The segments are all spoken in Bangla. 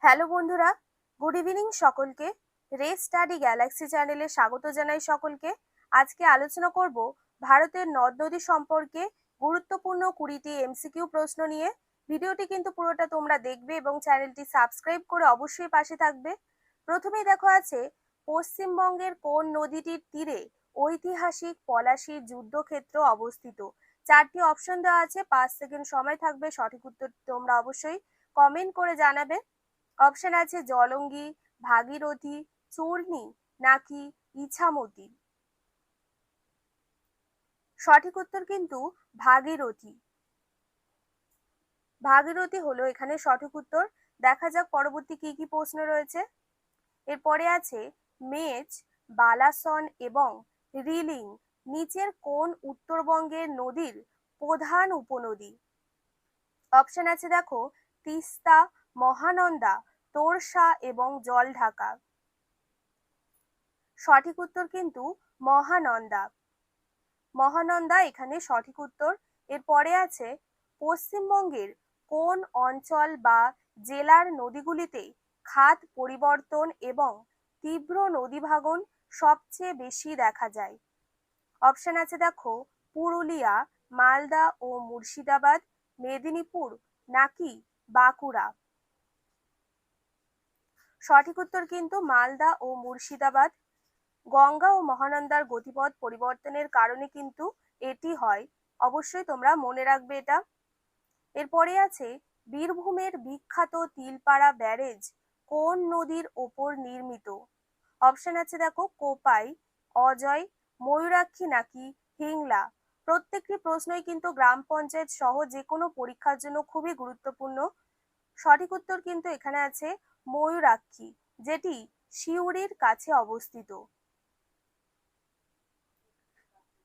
হ্যালো বন্ধুরা, গুড ইভিনিং সকলকে। রে স্টাডি গ্যালাক্সি চ্যানেলে স্বাগত জানাই সকলকে। আজকে আলোচনা করব ভারতের নদ নদী সম্পর্কে গুরুত্বপূর্ণ 20টি এমসিকিউ প্রশ্ন নিয়ে। ভিডিওটি কিন্তু পুরোটা তোমরা দেখবে এবং চ্যানেলটি সাবস্ক্রাইব করে অবশ্যই পাশে থাকবে। প্রথমেই দেখো আছে, পশ্চিমবঙ্গের কোন নদীটির তীরে ঐতিহাসিক পলাশী যুদ্ধক্ষেত্র অবস্থিত? 4টি অপশন দেওয়া আছে, 5 সেকেন্ড সময় থাকবে। সঠিক উত্তর তোমরা অবশ্যই কমেন্ট করে জানাবে। অপশন আছে জলঙ্গি, ভাগীরথী, চূর্ণী নাকি ইছামতি। সঠিক উত্তর কিন্তু ভাগীরথী। ভাগীরথী হলো এখানে সঠিক উত্তর। দেখা যাক পরবর্তী কি কি প্রশ্ন রয়েছে। এরপরে আছে মেচ, বালাসন এবং রিলিং নিচের কোন উত্তরবঙ্গের নদীর প্রধান উপনদী? অপশন আছে দেখো, তিস্তা, মহানন্দা, তোরসা এবং জলঢাকা। সঠিক উত্তর কিন্তু মহানন্দা। মহানন্দা এখানে সঠিক উত্তর। এরপরে আছে পশ্চিমবঙ্গের কোন অঞ্চল বা জেলার নদীগুলিতে খাত পরিবর্তন এবং তীব্র নদীভাঙন সবচেয়ে বেশি দেখা যায়? অপশন আছে দেখো, পুরুলিয়া, মালদা ও মুর্শিদাবাদ, মেদিনীপুর নাকি বাঁকুড়া। সঠিক উত্তর কিন্তু মালদা ও মুর্শিদাবাদ। গঙ্গা ও মহানন্দার গতিপথ পরিবর্তনের কারণে কিন্তু এটি হয়, অবশ্যই তোমরা মনে রাখবে এটা। এরপরে আছে বীরভূমের বিখ্যাত তিলপাড়া ব্যারেজ কোন নদীর ওপর নির্মিত? অপশন আছে দেখো, কোপাই, অজয়, ময়ূরাক্ষী নাকি হিংলা। প্রত্যেকটি প্রশ্নই কিন্তু গ্রাম পঞ্চায়েত সহ যে কোনো পরীক্ষার জন্য খুবই গুরুত্বপূর্ণ। সঠিক উত্তর কিন্তু এখানে আছে ময়ূরাক্ষী, যেটি সিউড়ির কাছে অবস্থিত।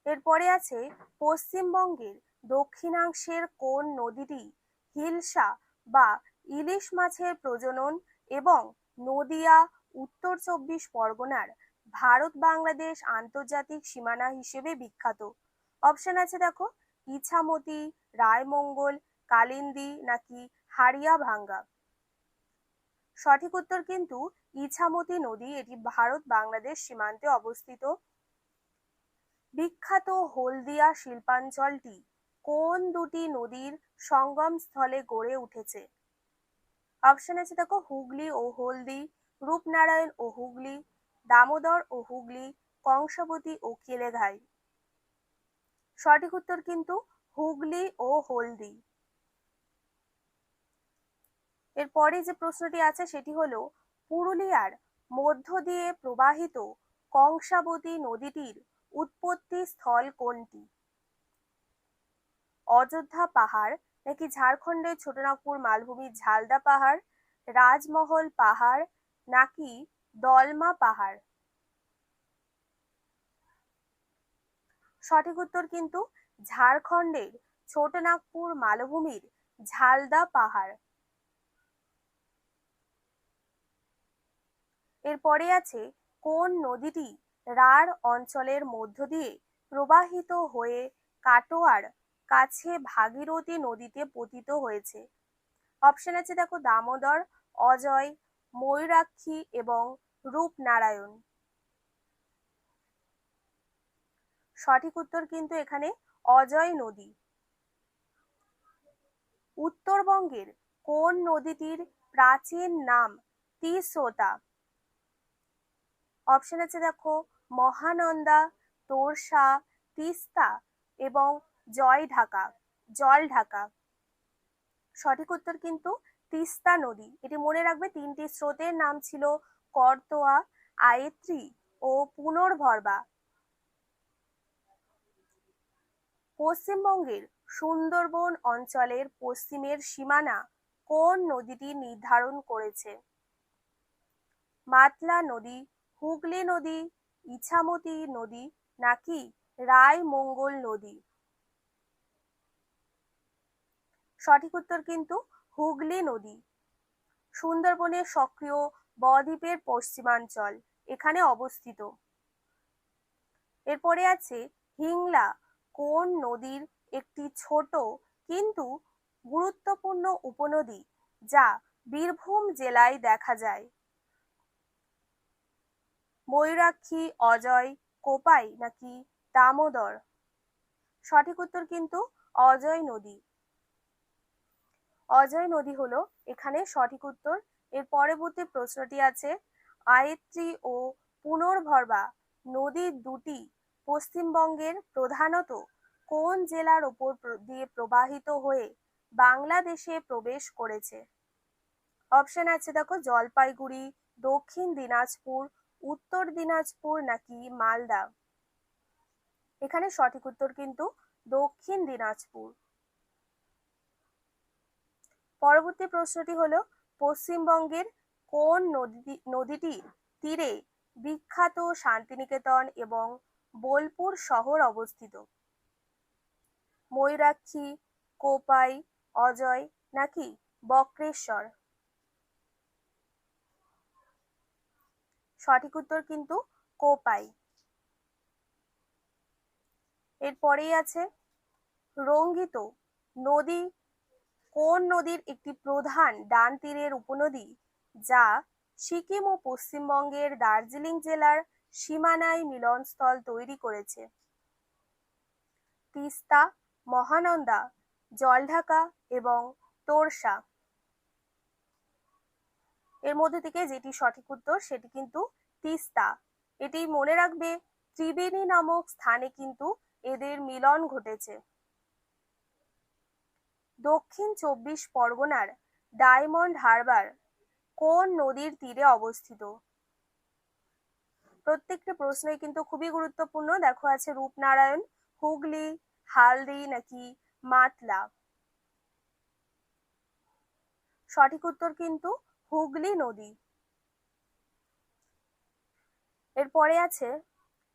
এরপরে আছে পশ্চিমবঙ্গের দক্ষিণাংশের কোন নদীটি হিলসা বা ইলিশ মাছের প্রজনন এবং নদিয়া, উত্তর 24 পরগনার ভারত বাংলাদেশ আন্তর্জাতিক সীমানা হিসেবে বিখ্যাত? অপশন আছে দেখো, ইছামতি, রায়মঙ্গল, কালিন্দী নাকি হাড়িয়াভাঙ্গা। সঠিক উত্তর কিন্তু ইছামতি নদী, এটি ভারত বাংলাদেশ সীমান্তে অবস্থিত। বিখ্যাত হলদিয়া শিল্পাঞ্চলটি কোন দুটি নদীর সঙ্গম স্থলে গড়ে উঠেছে? অপশন আছে দেখো, হুগলি ও হলদি, রূপনারায়ণ ও হুগলি, দামোদর ও হুগলি, কংসাবতী ও কেলেঘাই। সঠিক উত্তর কিন্তু হুগলি ও হলদি। এরপরে যে প্রশ্নটি আছে সেটি হলো, পুরুলিয়ার মধ্য দিয়ে প্রবাহিত কংসাবতী নদীটির উৎপত্তি স্থল কোনটি? অযোধ্যা পাহাড় নাকি ঝাড়খণ্ডের ছোটনাগপুর মালভূমির ঝালদা পাহাড়, রাজমহল পাহাড় নাকি দলমা পাহাড়। সঠিক উত্তর কিন্তু ঝাড়খণ্ডের ছোটনাগপুর মালভূমির ঝালদা পাহাড়। এরপরে আছে কোন নদীটি রাঢ় অঞ্চলের মধ্য দিয়ে প্রবাহিত হয়ে কাটোয়ার কাছে ভাগীরথী নদীতে পতিত হয়েছে? অপশন আছে দেখো, দামোদর, অজয়, ময়ূরাক্ষী এবং রূপনারায়ণ। সঠিক উত্তর কিন্তু এখানে অজয় নদী। উত্তরবঙ্গের কোন নদীটির প্রাচীন নাম তিস্রোতা? অপশন আছে দেখো, মহানন্দা, তোরসা, তিস্তা এবং জলঢাকা। সঠিক উত্তর কিন্তু তিস্তা নদী। এটি মনে রাখবে, 3টি স্রোতের নাম ছিল করতোয়া, আয়েত্রী ও পুনর্ভরবা। পশ্চিমবঙ্গের সুন্দরবন অঞ্চলের পশ্চিমের সীমানা কোন নদীটি নির্ধারণ করেছে? মাতলা নদী, হুগলি নদী, ইছামতি নদী নাকি রায়মঙ্গল নদী। সঠিক উত্তর কিন্তু হুগলি নদী। সুন্দরবনের সক্রিয় বদ্বীপের পশ্চিমাঞ্চল এখানে অবস্থিত। এরপরে আছে হিংলা কোন নদীর একটি ছোট কিন্তু গুরুত্বপূর্ণ উপনদী, যা বীরভূম জেলায় দেখা যায়? ময়ূরাক্ষী, অজয়, কোপাই নাকি দামোদর? সঠিক উত্তর কিন্তু অজয় নদী। অজয় নদী হলো এখানে সঠিক উত্তর। এর পরবর্তী প্রশ্নটি আছে, আয়ত্রী ও পুনর্ভরবা নদী দুটি পশ্চিমবঙ্গের প্রধানত কোন জেলার ওপর দিয়ে প্রবাহিত হয়ে বাংলাদেশে প্রবেশ করেছে? অপশন আছে দেখো, জলপাইগুড়ি, দক্ষিণ দিনাজপুর, উত্তর দিনাজপুর নাকি মালদা? এখানে সঠিক উত্তর কিন্তু দক্ষিণ দিনাজপুর। পরবর্তী প্রশ্নটি হলো, পশ্চিমবঙ্গের কোন নদীটির তীরে বিখ্যাত শান্তিনিকেতন এবং বোলপুর শহর অবস্থিত? ময়ূরাক্ষী, কোপাই, অজয় নাকি বক্রেশ্বর? সঠিক উত্তর কিন্তু কোপাই। এরপরেই আছে, রঙ্গিত নদী কোন নদীর একটি প্রধান ডান তীরের উপনদী যা সিকিম ও পশ্চিমবঙ্গের দার্জিলিং জেলার সীমানায় মিলনস্থল তৈরি করেছে? তিস্তা, মহানন্দা, জলঢাকা এবং তোরসা। এর মধ্যে থেকে যেটি সঠিক উত্তর সেটি কিন্তু তিস্তা। এটি মনে রাখবে, ত্রিবেণী নামক স্থানে কিন্তু এদের মিলন ঘটেছে। দক্ষিণ ২৪ পরগনার ডায়মন্ড হারবার কোন নদীর তীরে অবস্থিত? প্রত্যেকটি প্রশ্নই কিন্তু খুবই গুরুত্বপূর্ণ। দেখো আছে রূপনারায়ণ, হুগলি, হালদি নাকি মাতলা? সঠিক উত্তর কিন্তু হুগলি নদী। এরপরে আছে,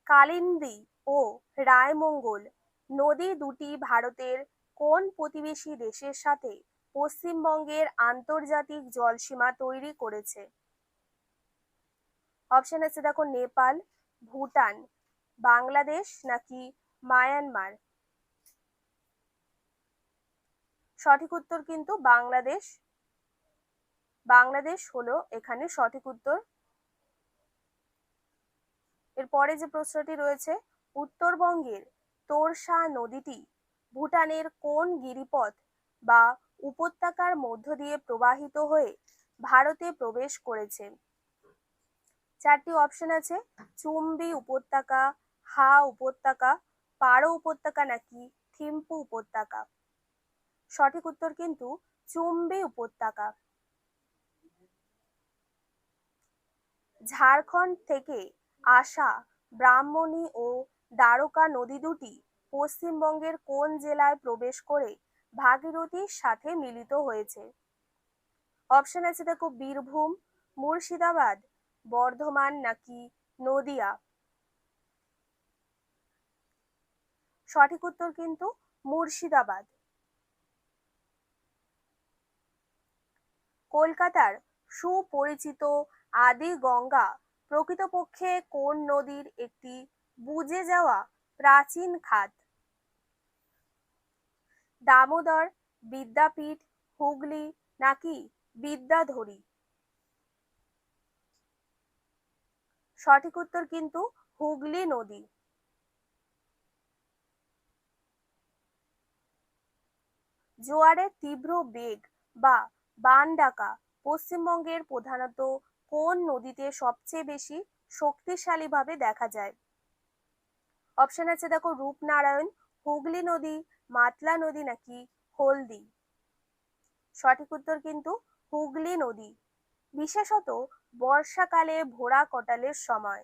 কালিন্দী ও রায়মঙ্গল নদী দুটি ভারতের কোন প্রতিবেশী দেশের সাথে পশ্চিমবঙ্গের আন্তর্জাতিক জলসীমা তৈরি করেছে? অপশন আছে দেখো, নেপাল, ভুটান, বাংলাদেশ নাকি মায়ানমার? সঠিক উত্তর কিন্তু বাংলাদেশ। বাংলাদেশ হলো এখানে সঠিক উত্তর। এরপরে যে প্রশ্নটি রয়েছে, উত্তরবঙ্গের তোরসা নদীটি ভুটানের কোন গিরিপথ বা উপত্যকার মধ্য দিয়ে প্রবাহিত হয়ে ভারতে প্রবেশ করেছে? চারটি অপশন আছে, চুম্বি উপত্যকা, হা উপত্যকা, পারো উপত্যকা নাকি থিম্পু উপত্যকা? সঠিক উত্তর কিন্তু চুম্বি উপত্যকা। ঝাড়খণ্ড থেকে আসা ব্রাহ্মণী ও দ্বারকা নদী দুটি পশ্চিমবঙ্গের কোন জেলায় প্রবেশ করে ভাগীরথীর সাথে মিলিত হয়েছে? অপশন আছে দেখো, বীরভূম, মুর্শিদাবাদ, বর্ধমান নাকি নদিয়া? সঠিক উত্তর কিন্তু মুর্শিদাবাদ। কলকাতার সুপরিচিত আদি গঙ্গা প্রকৃতপক্ষে কোন নদীর একটি বুজে যাওয়া প্রাচীন খাত? দামোদর, বিদ্যাপীঠ, হুগলি নাকি বিদ্যাধরী? সঠিক উত্তর কিন্তু হুগলি নদী। জোয়ারের তীব্র বেগ বা বান ডাকা পশ্চিমবঙ্গের প্রধানত কোন নদীতে সবচেয়ে বেশি শক্তিশালীভাবে দেখা যায়? অপশন আছে দেখো, রূপনারায়ণ, হুগলি নদী, মাতলা নদী নাকি হলদি? সঠিক উত্তর কিন্তু হুগলি নদী, বিশেষত বর্ষাকালে ভোরা কটালের সময়।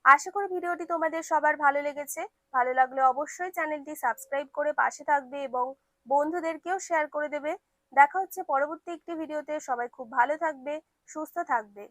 আশা করি ভিডিওটি তোমাদের সবার ভালো লেগেছে। ভালো লাগলে অবশ্যই চ্যানেলটি সাবস্ক্রাইব করে পাশে থাকবে এবং বন্ধুদেরকেও শেয়ার করে দেবে। দেখা হচ্ছে পরবর্তী একটি ভিডিওতে। সবাই খুব ভালো থাকবে, সুস্থ থাকবে।